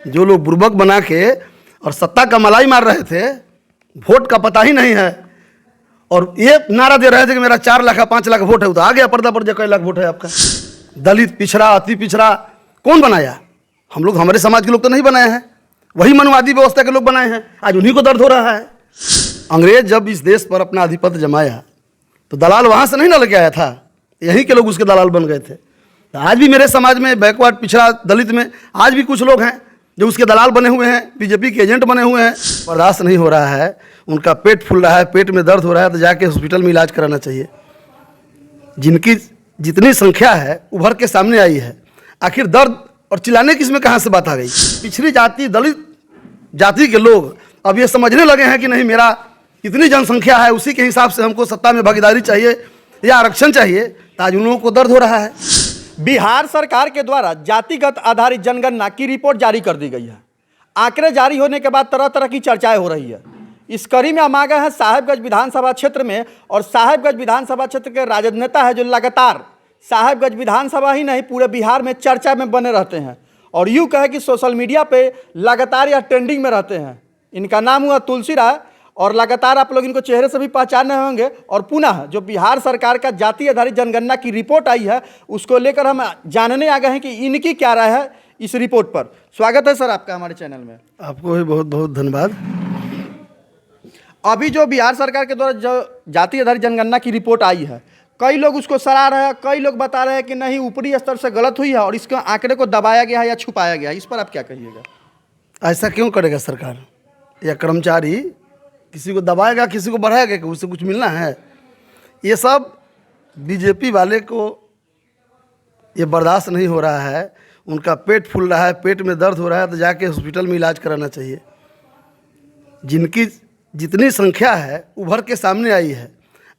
जो लोग बुर्बक बना के और सत्ता का मलाई मार रहे थे, वोट का पता ही नहीं है, और ये नारा दे रहे थे कि मेरा 4 लाख 5 लाख वोट है, तो आ गया पर्दा पर कई लाख वोट है आपका। दलित पिछड़ा, अति पिछड़ा कौन बनाया? हम लोग, हमारे समाज के लोग तो नहीं बनाए हैं, वही मनवादी व्यवस्था के लोग बनाए हैं। आज उन्हीं को दर्द हो रहा है। अंग्रेज जब इस देश पर अपना आधिपत्य जमाया तो दलाल वहाँ से नहीं ना लेके आया था, यहीं के लोग उसके दलाल बन गए थे। तो आज भी मेरे समाज में बैकवर्ड, पिछड़ा, दलित में आज भी कुछ लोग हैं जो उसके दलाल बने हुए हैं, बीजेपी के एजेंट बने हुए हैं। बर्दाश्त नहीं हो रहा है, उनका पेट फूल रहा है, पेट में दर्द हो रहा है, तो जाके हॉस्पिटल में इलाज कराना चाहिए। जिनकी जितनी संख्या है उभर के सामने आई है, आखिर दर्द और चिल्लाने की इसमें कहाँ से बात आ गई? पिछड़ी जाति, दलित जाति के लोग अब ये समझने लगे हैं कि नहीं, मेरा कितनी जनसंख्या है उसी के हिसाब से हमको सत्ता में भागीदारी चाहिए या आरक्षण चाहिए। तो आज उन लोगों को दर्द हो रहा है। बिहार सरकार के द्वारा जातिगत आधारित जनगणना की रिपोर्ट जारी कर दी गई है। आंकड़े जारी होने के बाद तरह तरह की चर्चाएं हो रही है। इस कड़ी में हम आ गए हैं साहेबगंज विधानसभा क्षेत्र में, और साहेबगंज विधानसभा क्षेत्र के राजद नेता है जो लगातार साहेबगंज विधानसभा ही नहीं पूरे बिहार में चर्चा में बने रहते हैं, और यूँ कहे कि सोशल मीडिया पे लगातार या ट्रेंडिंग में रहते हैं। इनका नाम हुआ तुलसी राय, और लगातार आप लोग इनको चेहरे से भी पहचाने होंगे। और पुनः जो बिहार सरकार का जाति आधारित जनगणना की रिपोर्ट आई है उसको लेकर हम जानने आ गए हैं कि इनकी क्या राय है इस रिपोर्ट पर। स्वागत है सर आपका हमारे चैनल में। आपको भी बहुत बहुत धन्यवाद। अभी जो बिहार सरकार के द्वारा जो जाति आधारित जनगणना की रिपोर्ट आई है, कई लोग उसको सराह रहे हैं, कई लोग बता रहे हैं कि नहीं, ऊपरी स्तर से गलत हुई है और इसके आंकड़े को दबाया गया है या छुपाया गया है। इस पर आप क्या कहिएगा? ऐसा क्यों करेगा सरकार या कर्मचारी? किसी को दबाएगा, किसी को बढ़ाएगा कि उससे कुछ मिलना है? ये सब बीजेपी वाले को ये बर्दाश्त नहीं हो रहा है। उनका पेट फूल रहा है, पेट में दर्द हो रहा है, तो जाके हॉस्पिटल में इलाज कराना चाहिए। जिनकी जितनी संख्या है उभर के सामने आई है,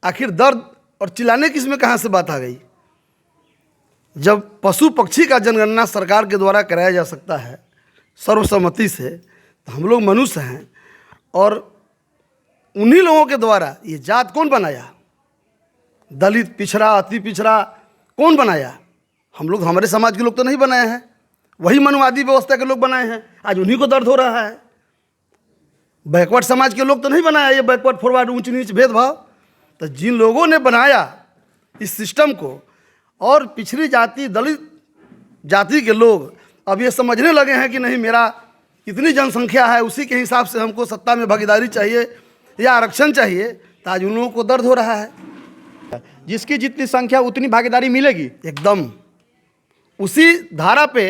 आखिर दर्द और चिल्लाने की इसमें कहाँ से बात आ गई? जब पशु पक्षी का जनगणना सरकार के द्वारा कराया जा सकता है सर्वसम्मति से, तो हम लोग मनुष्य हैं, और उन्हीं लोगों के द्वारा ये जात कौन बनाया? दलित, पिछड़ा, अति पिछड़ा कौन बनाया? हम लोग, हमारे समाज के लोग तो नहीं बनाए हैं, वही मनवादी व्यवस्था के लोग बनाए हैं। आज उन्हीं को दर्द हो रहा है। बैकवर्ड समाज के लोग तो नहीं बनाया ये बैकवर्ड, फॉरवर्ड, ऊंच नीच, भेदभाव। तो जिन लोगों ने बनाया इस सिस्टम को, और पिछड़ी जाति, दलित जाति के लोग अब ये समझने लगे हैं कि नहीं, मेरा कितनी जनसंख्या है उसी के हिसाब से हमको सत्ता में भागीदारी चाहिए या आरक्षण चाहिए। तो आज उन लोगों को दर्द हो रहा है। जिसकी जितनी संख्या उतनी भागीदारी मिलेगी। एकदम उसी धारा पे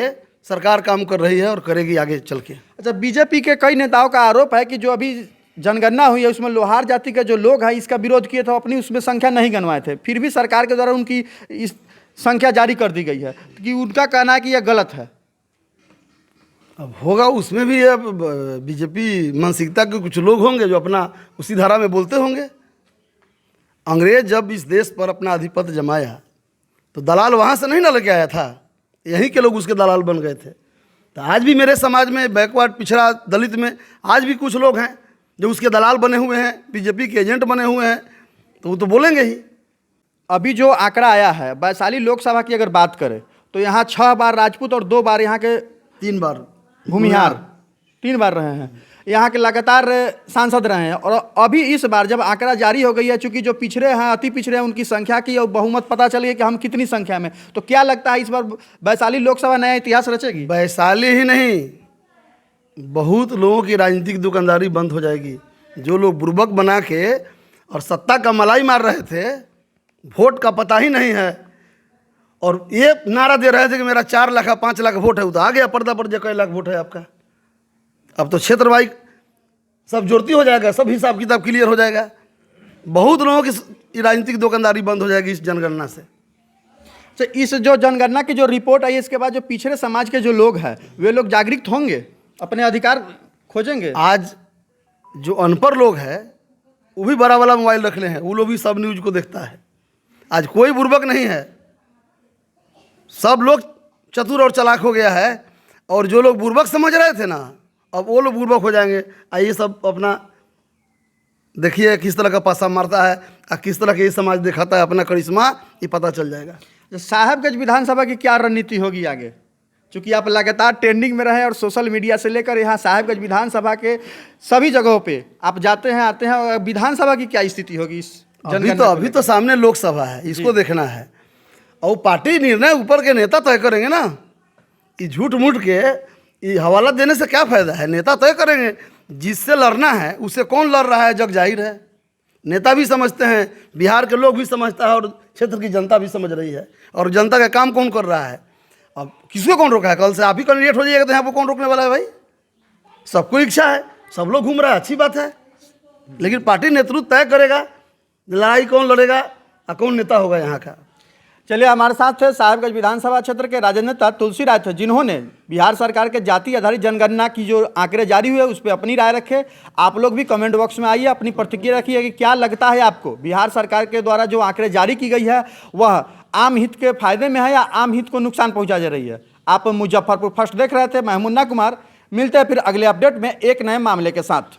सरकार काम कर रही है और करेगी आगे चल के। अच्छा, बीजेपी के कई नेताओं का आरोप है कि जो अभी जनगणना हुई है उसमें लोहार जाति के जो लोग हैं इसका विरोध किए थे, अपनी उसमें संख्या नहीं गनवाए थे, फिर भी सरकार के द्वारा उनकी इस संख्या जारी कर दी गई है, कि उनका कहना है कि यह गलत है। अब होगा उसमें भी, अब बीजेपी मानसिकता के कुछ लोग होंगे जो अपना उसी धारा में बोलते होंगे। अंग्रेज जब इस देश पर अपना आधिपत्य जमाया तो दलाल वहाँ से नहीं ना लेके आया था, यहीं के लोग उसके दलाल बन गए थे। तो आज भी मेरे समाज में बैकवर्ड, पिछड़ा, दलित में आज भी कुछ लोग हैं जो उसके दलाल बने हुए हैं, बीजेपी के एजेंट बने हुए हैं, तो वो तो बोलेंगे ही। अभी जो आंकड़ा आया है वैशाली लोकसभा की अगर बात करें तो यहाँ 6 बार राजपूत और 2 बार यहाँ के 3 बार भूमिहार 3 बार रहे हैं, यहाँ के लगातार सांसद रहे हैं। और अभी इस बार जब आंकड़ा जारी हो गई है, चूंकि जो पिछड़े हैं, अति पिछड़े हैं, उनकी संख्या की और बहुमत पता चल गई कि हम कितनी संख्या में, तो क्या लगता है इस बार वैशाली लोकसभा नया इतिहास रचेगी? वैशाली ही नहीं, बहुत लोगों की राजनीतिक दुकानदारी बंद हो जाएगी। जो लोग बुर्बक बना के और सत्ता का मलाई मार रहे थे, वोट का पता ही नहीं है, और ये नारा दे रहे थे कि मेरा 4 लाख 5 लाख वोट है, तो आ गया पर्दा पर कई लाख वोट है आपका। अब तो क्षेत्र वाइज सब जोड़ती हो जाएगा, सब हिसाब किताब क्लियर हो जाएगा। बहुत लोगों की राजनीतिक दुकानदारी बंद हो जाएगी इस जनगणना से। तो इस जो जनगणना की जो रिपोर्ट आई, इसके बाद जो पिछड़े समाज के जो लोग हैं वे लोग जागरूक होंगे, अपने अधिकार खोजेंगे। आज जो अनपढ़ लोग हैं वो भी बड़ा वाला मोबाइल रख ले हैं, वो लोग भी सब न्यूज़ को देखता है। आज कोई बुर्बक नहीं है, सब लोग चतुर और चालाक हो गया है, और जो लोग बुर्बक समझ रहे थे ना, अब वो लोग बुर्बक हो जाएंगे। आइए सब अपना देखिए किस तरह का पासा मारता है और किस तरह के ये समाज दिखाता है अपना करिश्मा, ये पता चल जाएगा। साहेबगंज विधानसभा की क्या रणनीति होगी आगे? चूंकि आप लगातार ट्रेंडिंग में रहे और सोशल मीडिया से लेकर यहाँ साहेबगंज विधानसभा के सभी जगहों पे आप जाते हैं आते हैं, और विधानसभा की क्या स्थिति होगी इस अभी तो सामने लोकसभा है, इसको देखना है। और पार्टी निर्णय ऊपर के नेता तय करेंगे ना। ये झूठ मूठ के ये हवाला देने से क्या फायदा है? नेता तय करेंगे, जिससे लड़ना है उससे कौन लड़ रहा है जग जाहिर है। नेता भी समझते हैं, बिहार के लोग भी समझता है, और क्षेत्र की जनता भी समझ रही है। और जनता का काम कौन कर रहा है? अब किसको कौन रोका है? कल से आप ही कैंडिडेट हो जाइएगा तो यहाँ पर कौन रोकने वाला है भाई? सबको इच्छा है, सब लोग घूम रहा है, अच्छी बात है। लेकिन पार्टी नेतृत्व तय करेगा लड़ाई कौन लड़ेगा और कौन नेता होगा यहाँ का। चलिए, हमारे साथ थे साहेबगंज विधानसभा क्षेत्र के राजद नेता तुलसी राय थे, जिन्होंने बिहार सरकार के जाति आधारित जनगणना की जो आंकड़े जारी हुए उस पर अपनी राय रखे। आप लोग भी कमेंट बॉक्स में आइए, अपनी प्रतिक्रिया रखिए कि क्या लगता है आपको, बिहार सरकार के द्वारा जो आंकड़े जारी की गई है वह आम हित के फायदे में है या आम हित को नुकसान पहुंचा जा रही है। आप मुजफ्फरपुर फर्स्ट देख रहे थे, मैं मुन्ना कुमार। मिलते हैं फिर अगले अपडेट में एक नए मामले के साथ।